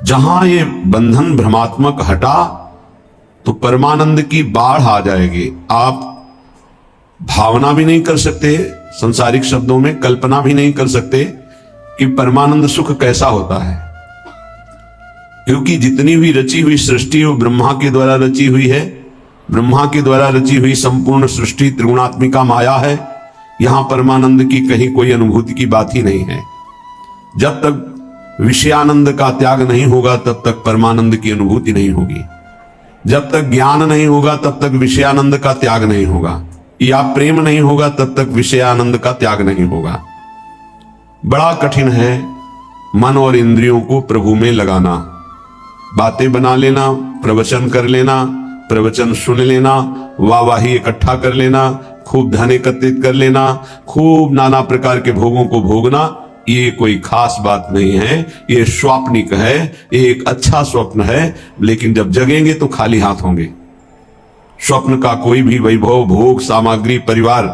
जहां ये बंधन भ्रमात्मक हटा तो परमानंद की बाढ़ आ जाएगी। आप भावना भी नहीं कर सकते, संसारिक शब्दों में कल्पना भी नहीं कर सकते कि परमानंद सुख कैसा होता है, क्योंकि जितनी भी रची हुई सृष्टि वो ब्रह्मा के द्वारा रची हुई है। ब्रह्मा के द्वारा रची हुई संपूर्ण सृष्टि त्रिगुणात्मिका माया है। यहां परमानंद की कहीं कोई अनुभूति की बात ही नहीं है। जब तक विषयानंद का त्याग नहीं होगा तब तक परमानंद की अनुभूति नहीं होगी। जब तक ज्ञान नहीं होगा तब तक विषयानंद का त्याग नहीं होगा, या प्रेम नहीं होगा तब तक विषयानंद का त्याग नहीं होगा। बड़ा कठिन है मन और इंद्रियों को प्रभु में लगाना। बातें बना लेना, प्रवचन कर लेना, प्रवचन सुन लेना, वाहवाही इकट्ठा कर लेना, खूब धन एकत्रित कर लेना, खूब नाना प्रकार के भोगों को भोगना, ये कोई खास बात नहीं है। ये स्वाप्निक है, एक अच्छा स्वप्न है, लेकिन जब जगेंगे तो खाली हाथ होंगे। स्वप्न का कोई भी वैभव, भोग, सामग्री, परिवार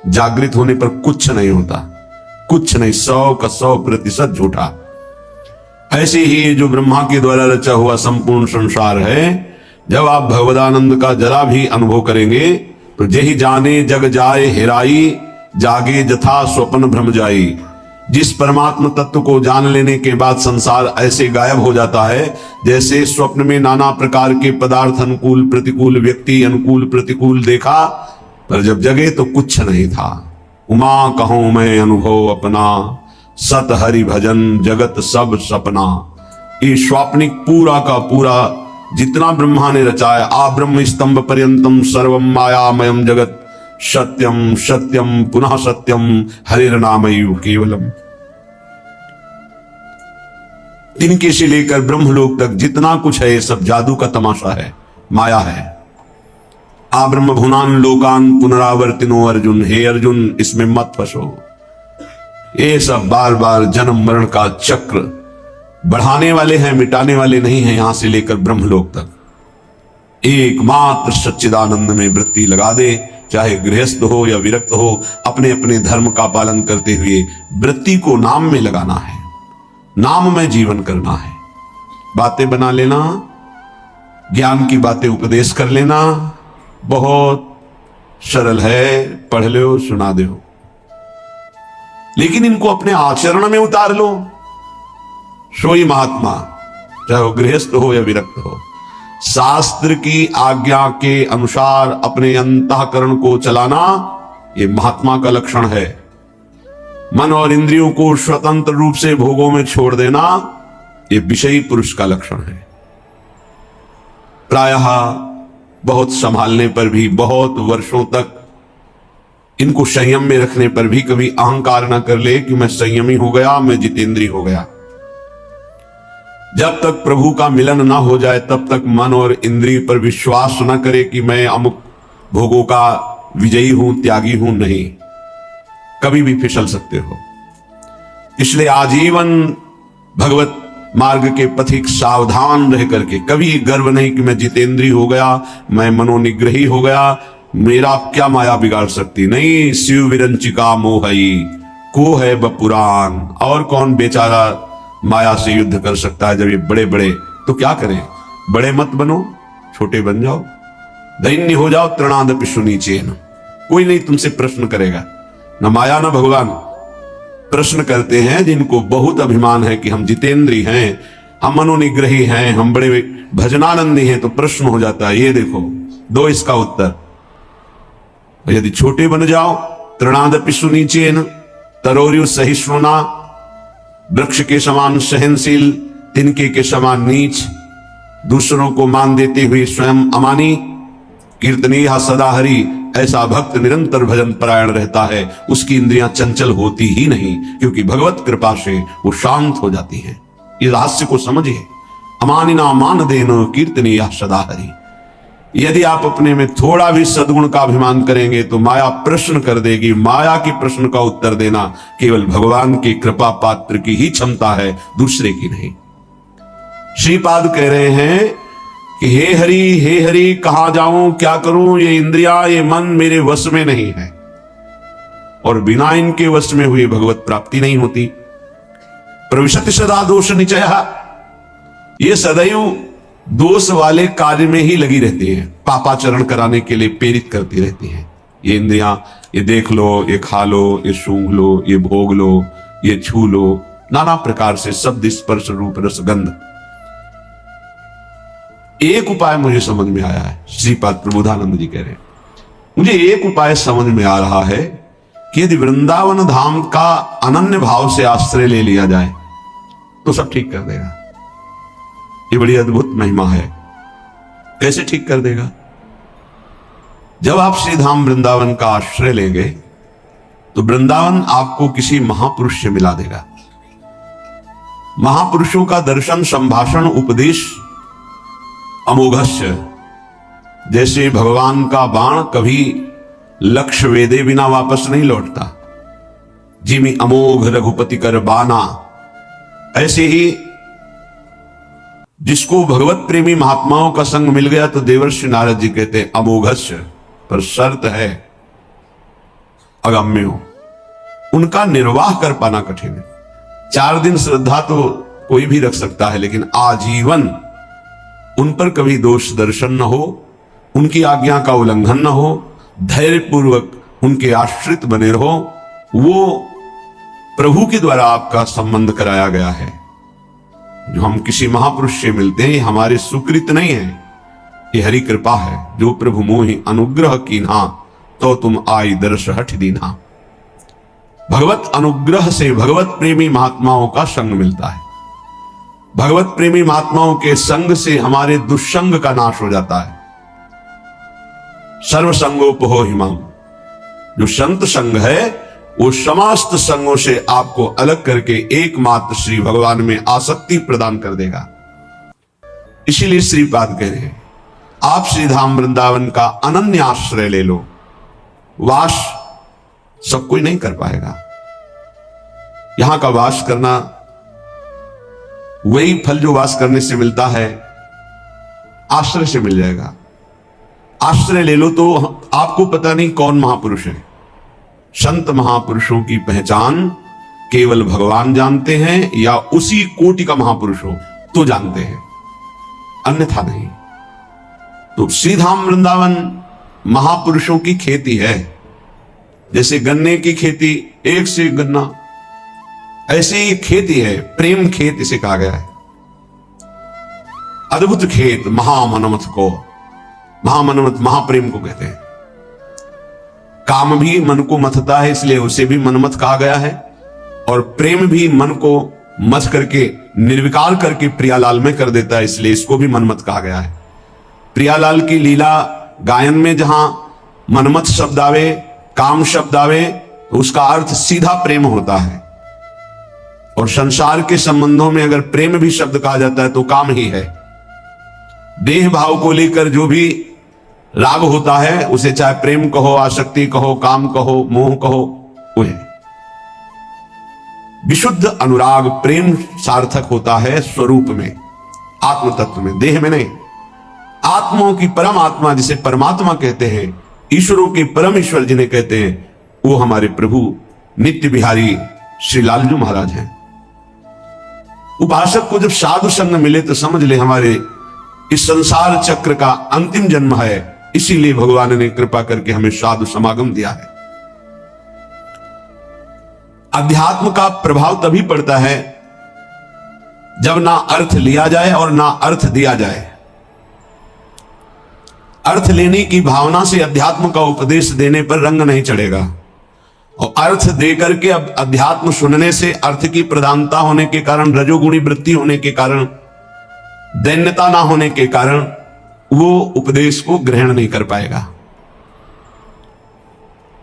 जागृत होने पर कुछ नहीं होता, कुछ नहीं, 100 का 100% झूठा। ऐसे ही जो ब्रह्मा के द्वारा रचा हुआ संपूर्ण संसार है, जब आप भगवदानंद का जरा भी अनुभव करेंगे तो जेहि जाने जग जाए हेराई, जागे जथा स्वप्न भ्रम जाई। जिस परमात्म तत्व को जान लेने के बाद संसार ऐसे गायब हो जाता है जैसे स्वप्न में नाना प्रकार के पदार्थ, अनुकूल प्रतिकूल, व्यक्ति अनुकूल प्रतिकूल देखा, पर जब जगे तो कुछ नहीं था। उमा कहूं मैं अनुभव अपना, सत हरि भजन जगत सब सपना। ये स्वाप्निक पूरा का पूरा जितना ब्रह्मा ने रचाया, आ ब्रह्म स्तंभ पर्यंतम सर्वम मायामयम जगत, सत्यम सत्यम पुनः सत्यम हरिर्नामयु केवलम। तिनके से लेकर ब्रह्मलोक तक जितना कुछ है ये सब जादू का तमाशा है, माया है। आ ब्रह्म भुनान लोकान पुनरावर्तिनो अर्जुन, हे अर्जुन इसमें मत फंसो। ये सब बार बार जन्म मरण का चक्र बढ़ाने वाले हैं, मिटाने वाले नहीं हैं। यहां से लेकर ब्रह्मलोक तक एकमात्र सच्चिदानंद में वृत्ति लगा दे, चाहे गृहस्थ हो या विरक्त हो, अपने अपने धर्म का पालन करते हुए वृत्ति को नाम में लगाना है, नाम में जीवन करना है। बातें बना लेना, ज्ञान की बातें उपदेश कर लेना बहुत सरल है, पढ़ लो सुना दो, लेकिन इनको अपने आचरण में उतार लो। सोई महात्मा, चाहे वो गृहस्थ हो या विरक्त हो, शास्त्र की आज्ञा के अनुसार अपने अंतःकरण को चलाना ये महात्मा का लक्षण है। मन और इंद्रियों को स्वतंत्र रूप से भोगों में छोड़ देना ये विषयी पुरुष का लक्षण है। प्रायः बहुत संभालने पर भी, बहुत वर्षों तक इनको संयम में रखने पर भी कभी अहंकार ना कर ले कि मैं संयमी हो गया, मैं जितेंद्रिय हो गया। जब तक प्रभु का मिलन ना हो जाए तब तक मन और इंद्रिय पर विश्वास न करे कि मैं अमुक भोगों का विजयी हूं, त्यागी हूं। नहीं, कभी भी फिसल सकते हो। इसलिए आजीवन भगवत मार्ग के पथिक सावधान रह करके कभी गर्व नहीं कि मैं जितेंद्रिय हो गया, मैं मनोनिग्रही हो गया, मेरा क्या माया बिगाड़ सकती। नहीं, शिव विरंचिका मोहई को है बपुरान। और कौन बेचारा माया से युद्ध कर सकता है जब ये बड़े बड़े, तो क्या करें, बड़े मत बनो, छोटे बन जाओ, दैन्य हो जाओ, तृणादपि सुनीचेन। कोई नहीं तुमसे प्रश्न करेगा, न माया न भगवान। प्रश्न करते हैं जिनको बहुत अभिमान है कि हम जितेंद्रिय हैं, हम मनोनिग्रही हैं, हम बड़े भजनानंदी हैं, तो प्रश्न हो जाता है। ये देखो, दो इसका उत्तर। यदि छोटे बन जाओ, तृणादपि सुनीचेन, तरोर्यु सहिष्णुना, वृक्ष के समान सहनशील, तिनके के समान नीच, दूसरों को मान देते हुए स्वयं अमानी, कीर्तनीय सदा हरि, ऐसा भक्त निरंतर भजन परायण रहता है, उसकी इंद्रियां चंचल होती ही नहीं, क्योंकि भगवत कृपा से वो शांत हो जाती हैं। इस रहस्य को समझिए। अमानिना मान देनो कीर्तनीय सदा हरि। यदि आप अपने में थोड़ा भी सद्गुण का अभिमान करेंगे तो माया प्रश्न कर देगी। माया के प्रश्न का उत्तर देना केवल भगवान की कृपा पात्र की ही क्षमता है, दूसरे की नहीं। श्रीपाद कह रहे हैं कि हे हरि कहां जाऊं, क्या करूं, ये इंद्रिया, ये मन मेरे वश में नहीं है, और बिना इनके वश में हुई भगवत प्राप्ति नहीं होती। प्रविशति सदा दोष निचय, ये सदैव दोष वाले कार्य में ही लगी रहती हैं, पापाचरण कराने के लिए प्रेरित करती रहती हैं। ये इंद्रियां, ये देख लो, ये खा लो, ये सूंघ लो, ये भोग लो, ये छू लो, नाना प्रकार से शब्द, स्पर्श, रूप, रस, गंध। एक उपाय मुझे समझ में आया है, श्रीपाद प्रबोधानंद जी कह रहे हैं, मुझे एक उपाय समझ में आ रहा है कि यदि वृंदावन धाम का अनन्य भाव से आश्रय ले लिया जाए तो सब ठीक कर देगा। ये बड़ी अद्भुत महिमा है। कैसे ठीक कर देगा? जब आप श्री धाम वृंदावन का आश्रय लेंगे तो वृंदावन आपको किसी महापुरुष से मिला देगा। महापुरुषों का दर्शन, संभाषण, उपदेश अमोघस्य, जैसे भगवान का बाण कभी लक्ष्य वेदे बिना वापस नहीं लौटता, जिमी अमोघ रघुपति कर बाना, ऐसे ही जिसको भगवत प्रेमी महात्माओं का संग मिल गया तो देवर्षि नारद जी कहते हैं अमोघस्य, पर शर्त है अगम्य हो, उनका निर्वाह कर पाना कठिन है। 4 दिन श्रद्धा तो कोई भी रख सकता है, लेकिन आजीवन उन पर कभी दोष दर्शन न हो, उनकी आज्ञा का उल्लंघन न हो, धैर्य पूर्वक उनके आश्रित बने रहो, वो प्रभु के द्वारा आपका संबंध कराया गया है। जो हम किसी महापुरुष से मिलते हैं ये हमारे सुकृत नहीं है, ये हरि कृपा है। जो प्रभु मोहि अनुग्रह कीन्हा, तो तुम आई दर्श हठ दीन्हा। भगवत अनुग्रह से भगवत प्रेमी महात्माओं का संग मिलता है। भगवत प्रेमी महात्माओं के संग से हमारे दुष्संग का नाश हो जाता है। सर्व संगोपहो हिमाम, जो संत संग है वो समस्त संगों से आपको अलग करके एकमात्र श्री भगवान में आसक्ति प्रदान कर देगा। इसीलिए श्रीपाद कह रहे हैं आप श्री धाम वृंदावन का अनन्य आश्रय ले लो। वास सब कोई नहीं कर पाएगा। यहां का वास करना वही फल जो वास करने से मिलता है आश्रय से मिल जाएगा। आश्रय ले लो तो आपको पता नहीं कौन महापुरुष है। संत महापुरुषों की पहचान केवल भगवान जानते हैं, या उसी कोटि का महापुरुष हो तो जानते हैं, अन्यथा नहीं। तो श्रीधाम वृंदावन महापुरुषों की खेती है। जैसे गन्ने की खेती एक से एक गन्ना, ऐसे ही खेती है, प्रेम खेत इसे कहा गया है। अद्भुत खेत महामनमथ को, महामनमथ महाप्रेम को कहते हैं। काम भी मन को मथता है, इसलिए उसे भी मनमथ कहा गया है। और प्रेम भी मन को मथ करके निर्विकार करके प्रियालाल में कर देता है, इसलिए इसको भी मनमथ कहा गया है। प्रियालाल की लीला गायन में जहां मनमथ शब्द आवे, काम शब्द आवे, तो उसका अर्थ सीधा प्रेम होता है। और संसार के संबंधों में अगर प्रेम भी शब्द कहा जाता है तो काम ही है। देह भाव को लेकर जो भी राग होता है उसे चाहे प्रेम कहो, आसक्ति कहो, काम कहो, मोह कहो, वो है। विशुद्ध अनुराग प्रेम सार्थक होता है स्वरूप में, आत्म तत्व में, देह में नहीं। आत्माओं की परम आत्मा जिसे परमात्मा कहते हैं, ईश्वरों के परम ईश्वर जिन्हें कहते हैं, वो हमारे प्रभु नित्य बिहारी श्री लालजू महाराज हैं। उपासक को जब साधु संग मिले तो समझ ले हमारे इस संसार चक्र का अंतिम जन्म है। इसीलिए भगवान ने कृपा करके हमें साधु समागम दिया है। अध्यात्म का प्रभाव तभी पड़ता है जब ना अर्थ लिया जाए और ना अर्थ दिया जाए। अर्थ लेने की भावना से अध्यात्म का उपदेश देने पर रंग नहीं चढ़ेगा, और अर्थ देकर के अब अध्यात्म सुनने से अर्थ की प्रधानता होने के कारण, रजोगुणी वृत्ति होने के कारण, दैन्यता ना होने के कारण वो उपदेश को ग्रहण नहीं कर पाएगा।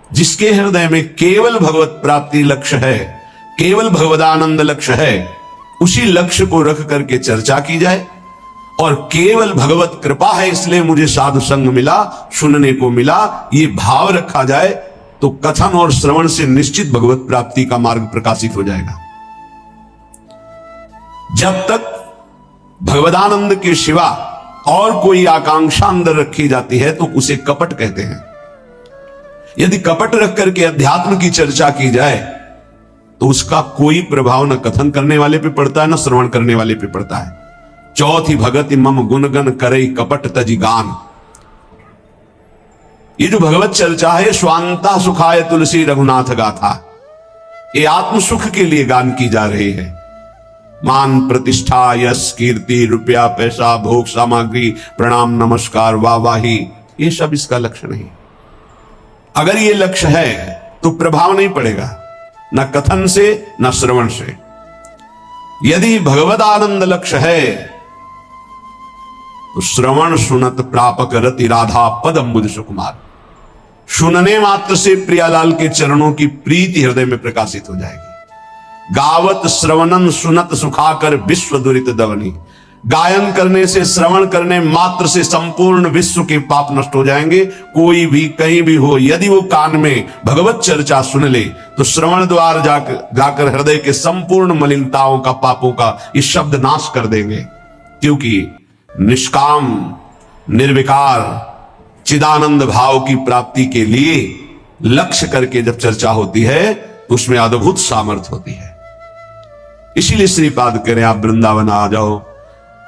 जिसके हृदय में केवल भगवत प्राप्ति लक्ष्य है, केवल भगवदानंद लक्ष्य है, उसी लक्ष्य को रख करके चर्चा की जाए। और केवल भगवत कृपा है इसलिए मुझे साधु संग मिला, सुनने को मिला, ये भाव रखा जाए तो कथन और श्रवण से निश्चित भगवत प्राप्ति का मार्ग प्रकाशित हो जाएगा। जब तक भगवदानंद के सिवा और कोई आकांक्षा अंदर रखी जाती है तो उसे कपट कहते हैं। यदि कपट रख करके अध्यात्म की चर्चा की जाए तो उसका कोई प्रभाव न कथन करने वाले पे पड़ता है, न श्रवण करने वाले पे पड़ता है। चौथी भगति मम गुणगन करई कपट तजी गान। ये जो भगवत चर्चा है, स्वांता सुखाय तुलसी रघुनाथ गाथा, ये आत्म सुख के लिए गान की जा रही है। मान प्रतिष्ठा यश कीर्ति रुपया पैसा भोग सामग्री प्रणाम नमस्कार वाहवाही, ये सब इसका लक्ष्य नहीं। अगर ये लक्ष्य है तो प्रभाव नहीं पड़ेगा, न कथन से न श्रवण से। यदि भगवद आनंद लक्ष्य है तो श्रवण सुनत प्रापक रति राधा पद अम्बुज सुकुमार, सुनने मात्र से प्रियालाल के चरणों की प्रीति हृदय में प्रकाशित हो जाएगी। गावत श्रवणन सुनत सुखाकर विश्व दुरित दवनी, गायन करने से श्रवण करने मात्र से संपूर्ण विश्व के पाप नष्ट हो जाएंगे। कोई भी कहीं भी हो, यदि वो कान में भगवत चर्चा सुन ले तो श्रवण द्वार जाकर हृदय के संपूर्ण मलिनताओं का पापों का ये शब्द नाश कर देंगे। क्योंकि निष्काम निर्विकार चिदानंद भाव की प्राप्ति के लिए लक्ष्य करके जब चर्चा होती है तो उसमें अद्भुत सामर्थ्य होती है। इसीलिए श्रीपाद करें आप वृंदावन आ जाओ,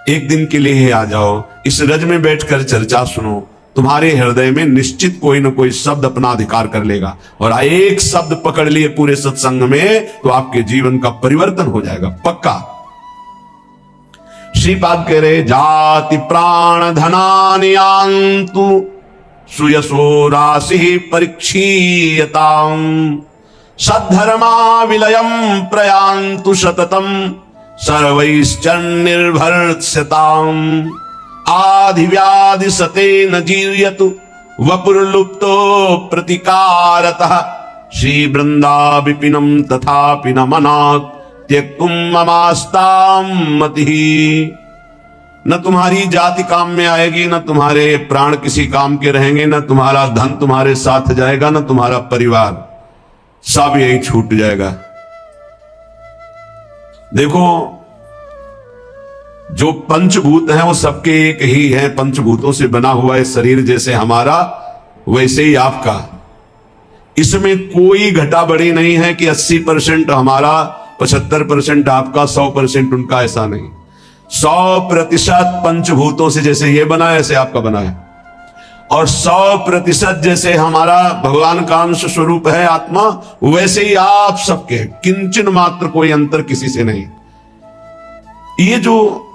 एक दिन के लिए ही आ जाओ, इस रज में बैठकर चर्चा सुनो, तुम्हारे हृदय में निश्चित कोई ना कोई शब्द अपना अधिकार कर लेगा। और एक शब्द पकड़ लिए पूरे सत्संग में तो आपके जीवन का परिवर्तन हो जाएगा पक्का। श्रीपाद कह रहे जाति प्राण धनानि यान्तु सुयसो राशि परीक्षीयताम, सद्धर्मा विलयम प्रयान्तु सततम सर्वैश्चर्निर्भर्त्स्यताम्, आधिव्याधि सते न जीर्यतु वपुर्लुप्तो प्रतिकारतः, श्री वृंदा विपिनम तथापि न मनात् त्यक्तुम ममास्ताम मतिः। न तुम्हारी जाति काम में आएगी, न तुम्हारे प्राण किसी काम के रहेंगे, न तुम्हारा धन तुम्हारे साथ जाएगा, न तुम्हारा परिवार, सब यही छूट जाएगा। देखो, जो पंचभूत हैं वो सबके एक ही है, पंचभूतों से बना हुआ है शरीर, जैसे हमारा वैसे ही आपका। इसमें कोई घटा बढ़ी नहीं है कि 80% हमारा 75% आपका 100% उनका, ऐसा नहीं। 100% पंचभूतों से जैसे ये बना है ऐसे आपका बना है, और 100% जैसे हमारा भगवान का अंश स्वरूप है आत्मा, वैसे ही आप सबके, किंचन मात्र कोई अंतर किसी से नहीं। ये जो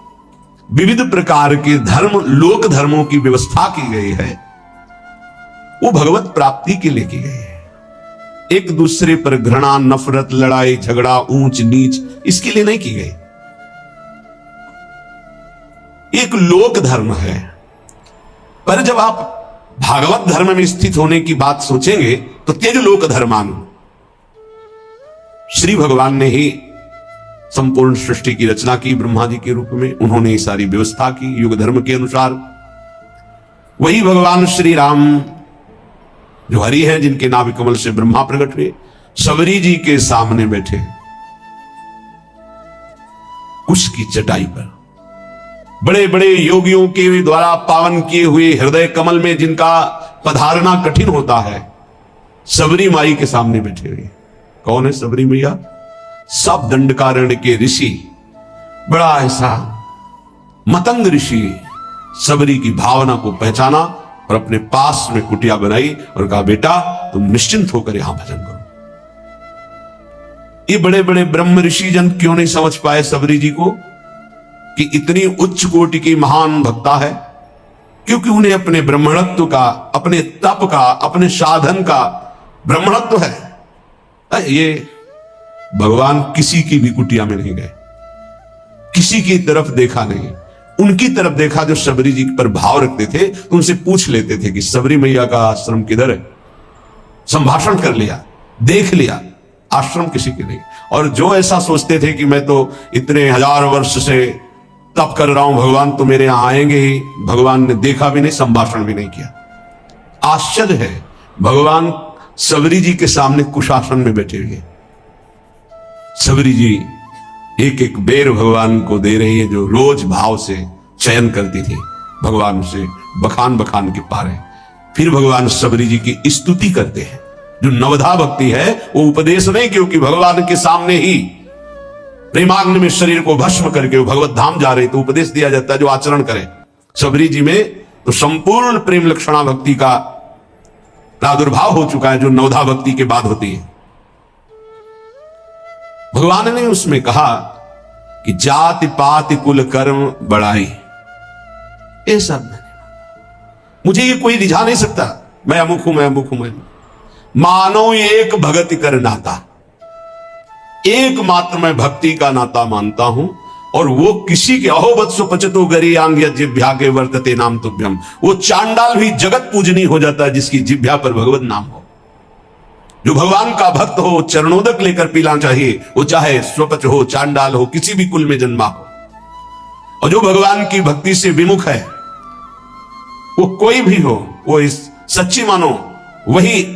विविध प्रकार के धर्म, लोक धर्मों की व्यवस्था की गई है वो भगवत प्राप्ति के लिए की गई है। एक दूसरे पर घृणा नफरत लड़ाई झगड़ा ऊंच नीच इसके लिए नहीं की गई। एक लोक धर्म है। पर जब आप भागवत धर्म में स्थित होने की बात सोचेंगे तो त्यज लोक धर्मान, श्री भगवान ने ही संपूर्ण सृष्टि की रचना की ब्रह्मा जी के रूप में, उन्होंने ही सारी व्यवस्था की युग धर्म के अनुसार। वही भगवान श्री राम जो हरि हैं, जिनके नाभि कमल से ब्रह्मा प्रकट हुए, सबरी जी के सामने बैठे उसकी चटाई पर, बड़े बड़े योगियों के द्वारा पावन किए हुए हृदय कमल में जिनका पधारना कठिन होता है, सबरी माई के सामने बैठे हुए। कौन है सबरी मैया? सब दंडकारण्य के ऋषि, बड़ा ऐसा मतंग ऋषि, सबरी की भावना को पहचाना और अपने पास में कुटिया बनाई और कहा, बेटा तुम निश्चिंत होकर यहां भजन करो। ये बड़े बड़े ब्रह्म ऋषि जन क्यों नहीं समझ पाए सबरी जी को कि इतनी उच्च कोटि की महान भक्ता है? क्योंकि उन्हें अपने ब्रह्मणत्व का, अपने तप का, अपने साधन का ब्रह्मणत्व है। ये भगवान किसी की भी कुटिया में नहीं गए, किसी की तरफ देखा नहीं, उनकी तरफ देखा जो सबरी जी पर भाव रखते थे, तो उनसे पूछ लेते थे कि सबरी मैया का आश्रम किधर है। संभाषण कर लिया, देख लिया, आश्रम किसी के नहीं। और जो ऐसा सोचते थे कि मैं तो इतने हजार वर्ष से तप कर रहा हूं, भगवान तो मेरे यहां आएंगे ही, भगवान ने देखा भी नहीं, संभाषण भी नहीं किया। आश्चर्य है, भगवान सबरी जी के सामने कुशासन में बैठे हुए। सबरी जी एक एक बेर भगवान को दे रही है, जो रोज भाव से चयन करती थी, भगवान से बखान बखान के पारे। फिर भगवान सबरी जी की स्तुति करते हैं। जो नवधा भक्ति है वो उपदेश नहीं, क्योंकि भगवान के सामने ही प्रेमाग्नि में शरीर को भस्म करके वो भगवत धाम जा रहे, तो उपदेश दिया जाता है जो आचरण करे। सबरी जी में तो संपूर्ण प्रेम लक्षणा भक्ति का प्रादुर्भाव हो चुका है, जो नवधा भक्ति के बाद होती है। भगवान ने उसमें कहा कि जाति पाति कुल कर्म बढ़ाई, ये सब मैंने, मुझे ये कोई रिझा नहीं सकता, मैं अमुक हूं, मैं अमुक हूं, मैं मानो एक भगति कर नाता, एकमात्र मैं भक्ति का नाता मानता हूं, और वो किसी के अहोवत्सो पचतो गरीयांग जिभ्या के वर्तते नाम तुभ्यम, वो चांडाल भी जगत पूजनी हो जाता है जिसकी जिभ्या पर भगवत नाम हो। जो भगवान का भक्त हो, चरणोदक लेकर पीना चाहिए, वो चाहे स्वपच हो, चांडाल हो, किसी भी कुल में जन्मा हो। और जो भगवान की भक्ति से विमुख है, वो कोई भी हो, वो इस सच्ची मानो वही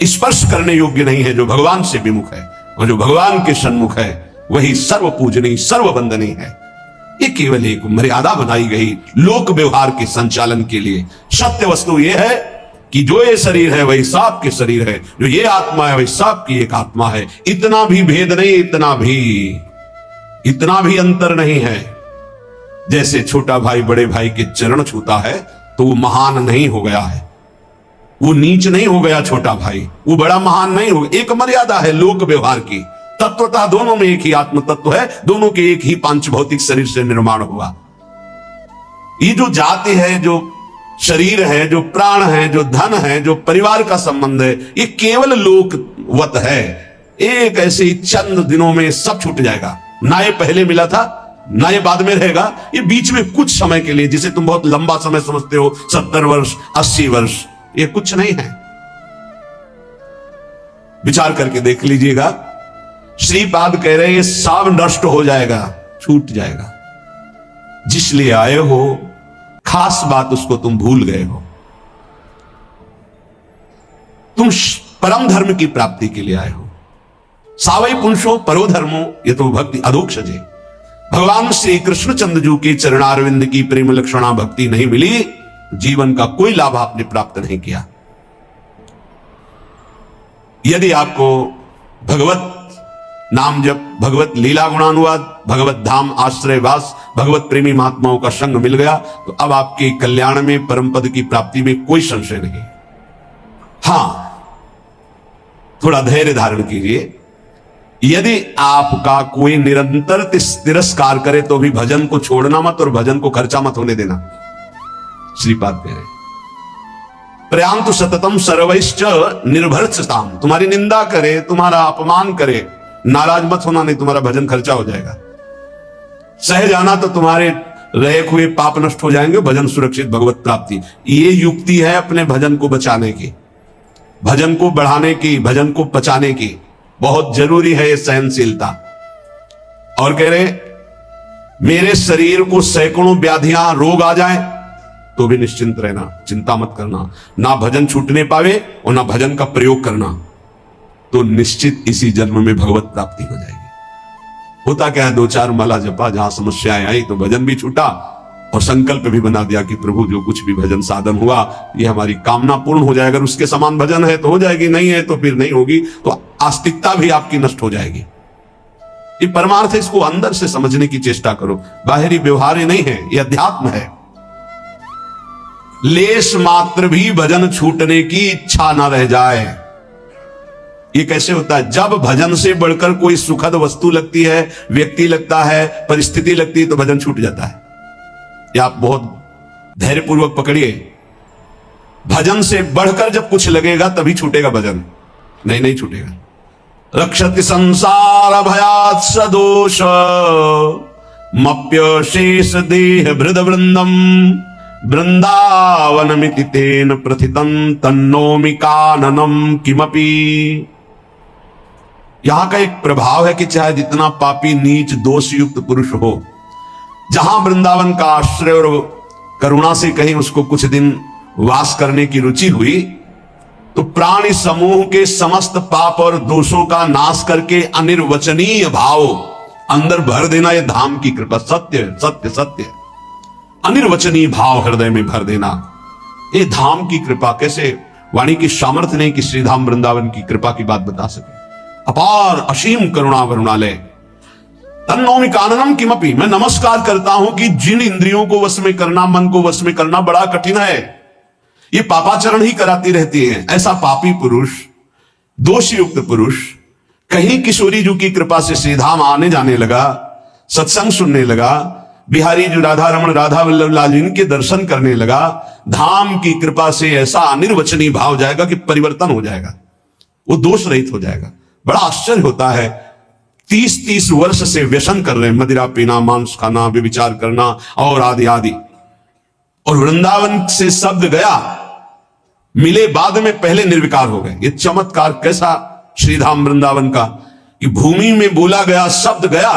स्पर्श करने योग्य नहीं है जो भगवान से विमुख है, और जो भगवान के सन्मुख है वही सर्व पूजनीय सर्व वंदनीय है। ये केवल एक मर्यादा बनाई गई लोक व्यवहार के संचालन के लिए। सत्य वस्तु यह है कि जो ये शरीर है वही सांप के शरीर है, जो ये आत्मा है वही सांप की एक आत्मा है। इतना भी भेद नहीं, इतना भी अंतर नहीं है। जैसे छोटा भाई बड़े भाई के चरण छूता है तो वो महान नहीं हो गया है, वो नीच नहीं हो गया छोटा भाई, वो बड़ा महान नहीं हो गया। एक मर्यादा है लोक व्यवहार की। तत्वतः दोनों में एक ही आत्म तत्व है, दोनों के एक ही पांच भौतिक शरीर से निर्माण हुआ। ये जो जाति है, जो शरीर है, जो प्राण है, जो धन है, जो परिवार का संबंध है, ये केवल लोकवत है। एक ऐसे ही चंद दिनों में सब छूट जाएगा। ना ये पहले मिला था, ना ये बाद में रहेगा, ये बीच में कुछ समय के लिए, जिसे तुम बहुत लंबा समय समझते हो, 70 वर्ष 80 वर्ष, ये कुछ नहीं है। विचार करके देख लीजिएगा। श्रीपाद कह रहे हैं ये सब नष्ट हो जाएगा, छूट जाएगा। जिस लिए आए हो खास बात उसको तुम भूल गए हो। तुम परम धर्म की प्राप्ति के लिए आए हो। सावई पुंसो परो धर्मो ये तो भक्ति अधोक्षजे। भगवान श्री कृष्णचंद्र जी के चरणारविंद की प्रेम लक्षणा भक्ति नहीं मिली, जीवन का कोई लाभ आपने प्राप्त नहीं किया। यदि आपको भगवत नाम जप, भगवत लीला गुणानुवाद, भगवत धाम आश्रय वास, भगवत प्रेमी महात्माओं का संग मिल गया, तो अब आपके कल्याण में, परम पद की प्राप्ति में कोई संशय नहीं। हां, थोड़ा धैर्य धारण कीजिए। यदि आपका कोई निरंतर तिरस्कार करे तो भी भजन को छोड़ना मत, और भजन को खर्चा मत होने देना। श्रीपाद कह रहे प्रयांतु सततम सर्वैश्च निर्भरताम, तुम्हारी निंदा करे, तुम्हारा अपमान करे, नाराज मत होना, नहीं तुम्हारा भजन खर्चा हो जाएगा। सह जाना तो तुम्हारे रहे हुए पाप नष्ट हो जाएंगे, भजन सुरक्षित, भगवत प्राप्ति। ये युक्ति है अपने भजन को बचाने की, भजन को बढ़ाने की, भजन को पचाने की। बहुत जरूरी है ये सहनशीलता। और कह रहे मेरे शरीर को सैकड़ों व्याधियां रोग आ जाएं तो भी निश्चिंत रहना, चिंता मत करना। ना भजन छूटने पावे और ना भजन का प्रयोग करना, तो निश्चित इसी जन्म में भगवत प्राप्ति हो जाएगी। होता क्या है, 2-4 माला जपा, जहां समस्याएं आई तो भजन भी छूटा, और संकल्प भी बना दिया कि प्रभु जो कुछ भी भजन साधन हुआ ये हमारी कामना पूर्ण हो जाएगा। उसके समान भजन है तो हो जाएगी, नहीं है तो फिर नहीं होगी, तो आस्तिकता भी आपकी नष्ट हो जाएगी। ये परमार्थ है, इसको अंदर से समझने की चेष्टा करो। बाहरी व्यवहार नहीं है, ये अध्यात्म है। लेश मात्र भी भजन छूटने की इच्छा ना रह जाए। ये कैसे होता है? जब भजन से बढ़कर कोई सुखद वस्तु लगती है, व्यक्ति लगता है, परिस्थिति लगती है, तो भजन छूट जाता है। ये आप बहुत धैर्यपूर्वक पकड़िए। भजन से बढ़कर जब कुछ लगेगा तभी छूटेगा भजन, नहीं छूटेगा। रक्षति संसार भयात् सदोष मप्य शेष देह भृद वृंदम वृंदावनमिति तेन प्रथितं तन्नोमि काननम किमपि। यहां का एक प्रभाव है कि चाहे जितना पापी नीच दोष युक्त पुरुष हो, जहां वृंदावन का आश्रय और करुणा से कहीं उसको कुछ दिन वास करने की रुचि हुई, तो प्राणी समूह के समस्त पाप और दोषों का नाश करके अनिर्वचनीय भाव अंदर भर देना, यह धाम की कृपा। सत्य सत्य सत्य, अनिर्वचनीय भाव हृदय में भर देना, ये धाम की कृपा। कैसे वाणी की सामर्थ्य नहीं कि श्रीधाम वृंदावन की कृपा की बात बता सके। अपार असीम करुणा वरुणालय। तन्नौमि काननम किमपि, मैं नमस्कार करता हूं कि जिन इंद्रियों को वश में करना, मन को वश में करना बड़ा कठिन है, ये पापाचरण ही कराती रहती है। ऐसा पापी पुरुष, दोष युक्त पुरुष कहीं किशोरी जी की कृपा से श्रीधाम आने जाने लगा, सत्संग सुनने लगा, बिहारी जी राधा रमन राधा वल्लभ लाल जी के दर्शन करने लगा, धाम की कृपा से ऐसा अनिर्वचनीय भाव जाएगा कि परिवर्तन हो जाएगा, वो दोष रहित हो जाएगा। बड़ा आश्चर्य होता है, 30-30 वर्ष से व्यसन कर रहे हैं, मदिरा पीना, मांस खाना, व्यभिचार करना और आदि आदि, और वृंदावन से शब्द गया, मिले बाद में पहले निर्विकार हो गए। ये चमत्कार कैसा श्रीधाम वृंदावन का, कि भूमि में बोला गया शब्द गया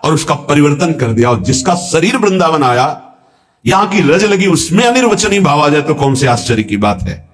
और उसका परिवर्तन कर दिया। और जिसका शरीर वृंदावन आया, यहां की रज लगी, उसमें अनिर्वचनीय भाव आ जाए तो कौन से आश्चर्य की बात है।